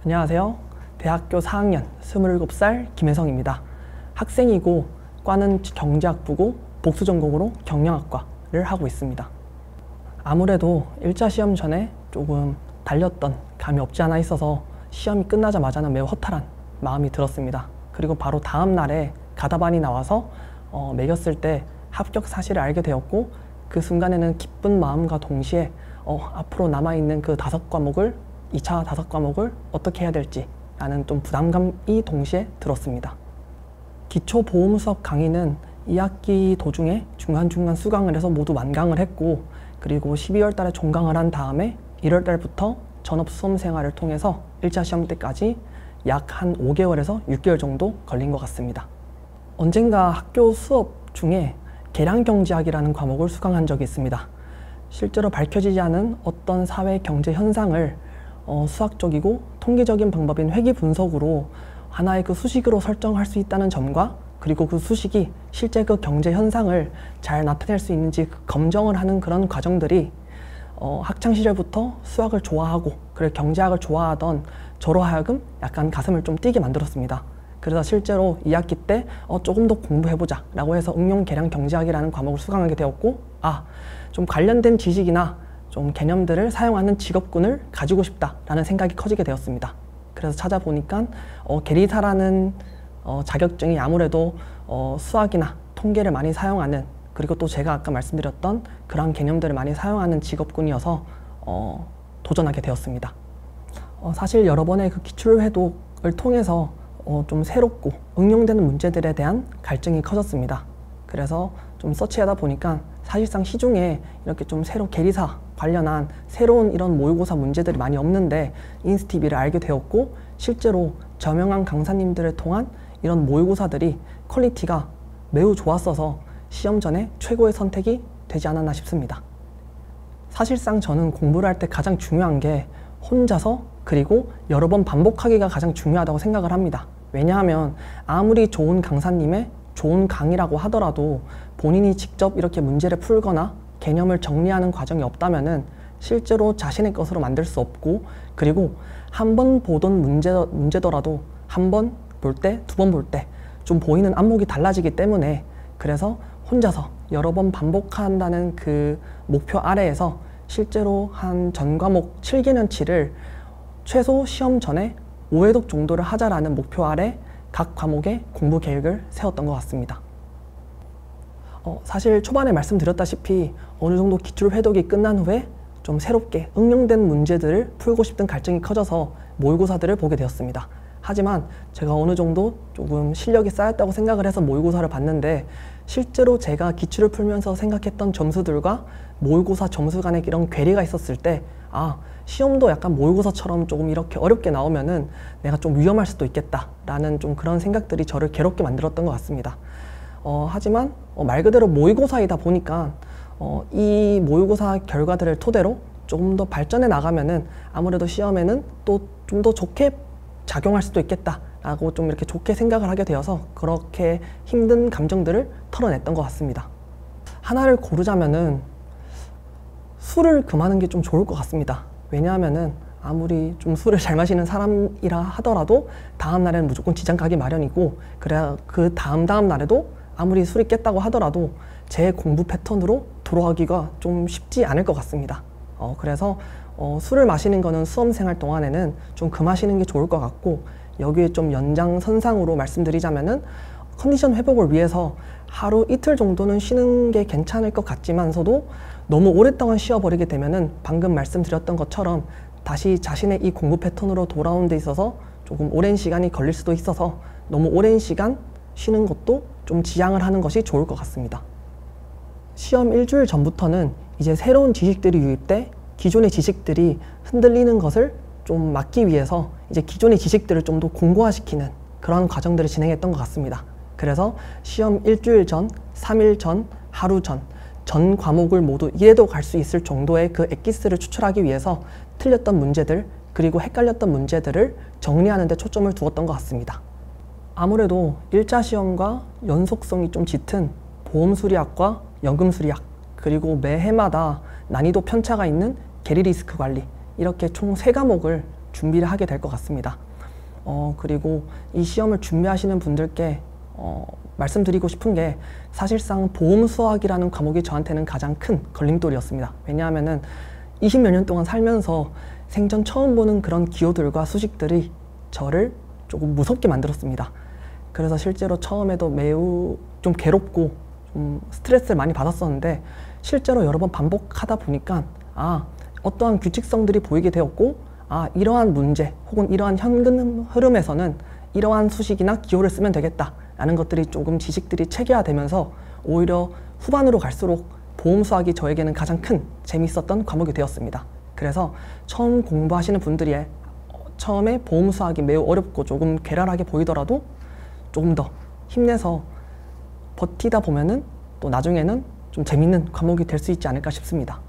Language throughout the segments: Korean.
안녕하세요. 대학교 4학년 27살 김혜성입니다. 학생이고 과는 경제학부고 복수 전공으로 경영학과를 하고 있습니다. 아무래도 1차 시험 전에 조금 달렸던 감이 없지 않아 있어서 시험이 끝나자마자는 매우 허탈한 마음이 들었습니다. 그리고 바로 다음 날에 가다반이 나와서 매겼을 때 합격 사실을 알게 되었고, 그 순간에는 기쁜 마음과 동시에 앞으로 남아있는 그 5과목을 2차 5과목을 어떻게 해야 될지 라는 좀 부담감이 동시에 들었습니다. 기초보험 수업 강의는 2학기 도중에 중간중간 수강을 해서 모두 완강을 했고, 그리고 12월 달에 종강을 한 다음에 1월 달부터 전업 수험 생활을 통해서 1차 시험 때까지 약 한 5개월에서 6개월 정도 걸린 것 같습니다. 언젠가 학교 수업 중에 계량경제학이라는 과목을 수강한 적이 있습니다. 실제로 밝혀지지 않은 어떤 사회 경제 현상을 수학적이고 통계적인 방법인 회귀 분석으로 하나의 그 수식으로 설정할 수 있다는 점과, 그리고 그 수식이 실제 그 경제 현상을 잘 나타낼 수 있는지 검증을 하는 그런 과정들이 학창 시절부터 수학을 좋아하고 그리고 경제학을 좋아하던 저로 하여금 약간 가슴을 좀 뛰게 만들었습니다. 그래서 실제로 2학기 때 조금 더 공부해보자 라고 해서 응용 계량 경제학이라는 과목을 수강하게 되었고, 좀 관련된 지식이나 좀 개념들을 사용하는 직업군을 가지고 싶다라는 생각이 커지게 되었습니다. 그래서 찾아보니까 계리사라는 자격증이 아무래도 수학이나 통계를 많이 사용하는, 그리고 또 제가 아까 말씀드렸던 그런 개념들을 많이 사용하는 직업군이어서 도전하게 되었습니다. 사실 여러 번의 그 기출회독을 통해서 좀 새롭고 응용되는 문제들에 대한 갈증이 커졌습니다. 그래서 좀 서치하다 보니까 사실상 시중에 이렇게 좀 새로 계리사 관련한 새로운 이런 모의고사 문제들이 많이 없는데 인스티비를 알게 되었고, 실제로 저명한 강사님들을 통한 이런 모의고사들이 퀄리티가 매우 좋았어서 시험 전에 최고의 선택이 되지 않았나 싶습니다. 사실상 저는 공부를 할 때 가장 중요한 게 혼자서 그리고 여러 번 반복하기가 가장 중요하다고 생각을 합니다. 왜냐하면 아무리 좋은 강사님의 좋은 강의라고 하더라도 본인이 직접 이렇게 문제를 풀거나 개념을 정리하는 과정이 없다면은 실제로 자신의 것으로 만들 수 없고, 그리고 한 번 보던 문제더라도 한 번 볼 때, 두 번 볼 때 좀 보이는 안목이 달라지기 때문에, 그래서 혼자서 여러 번 반복한다는 그 목표 아래에서 실제로 한 전 과목 7개년치를 최소 시험 전에 5회독 정도를 하자라는 목표 아래 각 과목의 공부 계획을 세웠던 것 같습니다. 사실 초반에 말씀드렸다시피 어느 정도 기출 회독이 끝난 후에 좀 새롭게 응용된 문제들을 풀고 싶은 갈증이 커져서 모의고사들을 보게 되었습니다. 하지만 제가 어느 정도 조금 실력이 쌓였다고 생각을 해서 모의고사를 봤는데, 실제로 제가 기출을 풀면서 생각했던 점수들과 모의고사 점수 간에 이런 괴리가 있었을 때, 시험도 약간 모의고사처럼 조금 이렇게 어렵게 나오면은 내가 좀 위험할 수도 있겠다라는 좀 그런 생각들이 저를 괴롭게 만들었던 것 같습니다. 하지만 말 그대로 모의고사이다 보니까 이 모의고사 결과들을 토대로 조금 더 발전해 나가면은 아무래도 시험에는 또 좀 더 좋게 작용할 수도 있겠다라고 좀 이렇게 좋게 생각을 하게 되어서 그렇게 힘든 감정들을 털어냈던 것 같습니다. 하나를 고르자면은 술을 금하는 게 좀 좋을 것 같습니다. 왜냐하면은 아무리 좀 술을 잘 마시는 사람이라 하더라도 다음 날에는 무조건 지장 가기 마련이고, 그래야 그 다음 날에도 아무리 술이 깼다고 하더라도 제 공부 패턴으로 돌아가기가 좀 쉽지 않을 것 같습니다. 그래서 술을 마시는 거는 수험생활 동안에는 좀 금하시는 게 좋을 것 같고, 여기에 좀 연장선상으로 말씀드리자면은 컨디션 회복을 위해서 하루 이틀 정도는 쉬는 게 괜찮을 것 같지만서도 너무 오랫동안 쉬어버리게 되면은 방금 말씀드렸던 것처럼 다시 자신의 이 공부 패턴으로 돌아오는 데 있어서 조금 오랜 시간이 걸릴 수도 있어서 너무 오랜 시간 쉬는 것도 좀 지양을 하는 것이 좋을 것 같습니다. 시험 일주일 전부터는 이제 새로운 지식들이 유입돼 기존의 지식들이 흔들리는 것을 좀 막기 위해서 이제 기존의 지식들을 좀 더 공고화시키는 그런 과정들을 진행했던 것 같습니다. 그래서 시험 일주일 전, 3일 전, 하루 전 과목을 모두 이해도 갈 수 있을 정도의 그 엑기스를 추출하기 위해서 틀렸던 문제들, 그리고 헷갈렸던 문제들을 정리하는 데 초점을 두었던 것 같습니다. 아무래도 1차 시험과 연속성이 좀 짙은 보험수리학과 연금수리학, 그리고 매해마다 난이도 편차가 있는 계리리스크 관리, 이렇게 총 3과목을 준비를 하게 될 것 같습니다. 그리고 이 시험을 준비하시는 분들께 말씀드리고 싶은 게 사실상 보험 수학이라는 과목이 저한테는 가장 큰 걸림돌이었습니다. 왜냐하면은 20몇 년 동안 살면서 생전 처음 보는 그런 기호들과 수식들이 저를 조금 무섭게 만들었습니다. 그래서 실제로 처음에도 매우 좀 괴롭고 좀 스트레스를 많이 받았었는데 실제로 여러 번 반복하다 보니까 어떠한 규칙성들이 보이게 되었고 이러한 문제 혹은 이러한 현금 흐름에서는 이러한 수식이나 기호를 쓰면 되겠다 라는 것들이 조금 지식들이 체계화되면서 오히려 후반으로 갈수록 보험 수학이 저에게는 가장 큰 재미있었던 과목이 되었습니다. 그래서 처음 공부하시는 분들이 처음에 보험 수학이 매우 어렵고 조금 괴랄하게 보이더라도 조금 더 힘내서 버티다 보면은 또 나중에는 좀 재밌는 과목이 될 수 있지 않을까 싶습니다.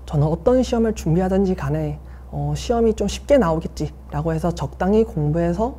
저는 어떤 시험을 준비하든지 간에 시험이 좀 쉽게 나오겠지라고 해서 적당히 공부해서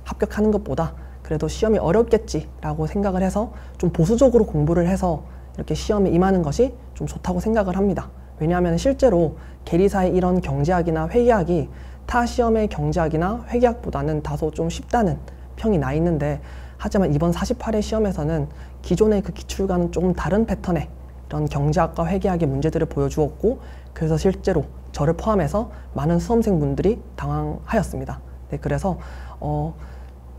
합격하는 것보다 그래도 시험이 어렵겠지라고 생각을 해서 좀 보수적으로 공부를 해서 이렇게 시험에 임하는 것이 좀 좋다고 생각을 합니다. 왜냐하면 실제로 계리사의 이런 경제학이나 회계학이 타 시험의 경제학이나 회계학보다는 다소 좀 쉽다는 평이 나 있는데, 하지만 이번 48회 시험에서는 기존의 그 기출과는 조금 다른 패턴의 이런 경제학과 회계학의 문제들을 보여주었고, 그래서 실제로 저를 포함해서 많은 수험생분들이 당황하였습니다. 네, 그래서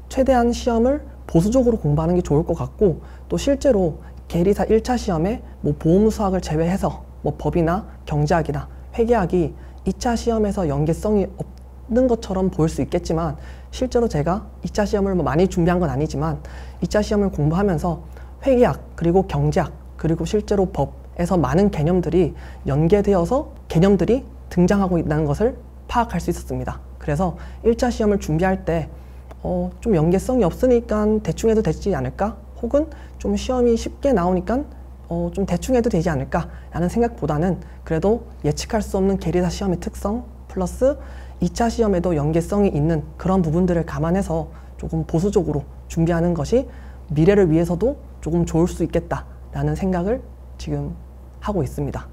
최대한 시험을 보수적으로 공부하는 게 좋을 것 같고, 또 실제로 계리사 1차 시험에 보험 수학을 제외해서 법이나 경제학이나 회계학이 2차 시험에서 연계성이 없는 것처럼 보일 수 있겠지만, 실제로 제가 2차 시험을 많이 준비한 건 아니지만 2차 시험을 공부하면서 회계학 그리고 경제학 그리고 실제로 법에서 많은 개념들이 연계되어서 개념들이 등장하고 있다는 것을 파악할 수 있었습니다. 그래서 1차 시험을 준비할 때 좀 연계성이 없으니까 대충 해도 되지 않을까? 혹은 좀 시험이 쉽게 나오니까 좀 대충 해도 되지 않을까? 라는 생각보다는 그래도 예측할 수 없는 계리사 시험의 특성 플러스 2차 시험에도 연계성이 있는 그런 부분들을 감안해서 조금 보수적으로 준비하는 것이 미래를 위해서도 조금 좋을 수 있겠다라는 생각을 지금 하고 있습니다.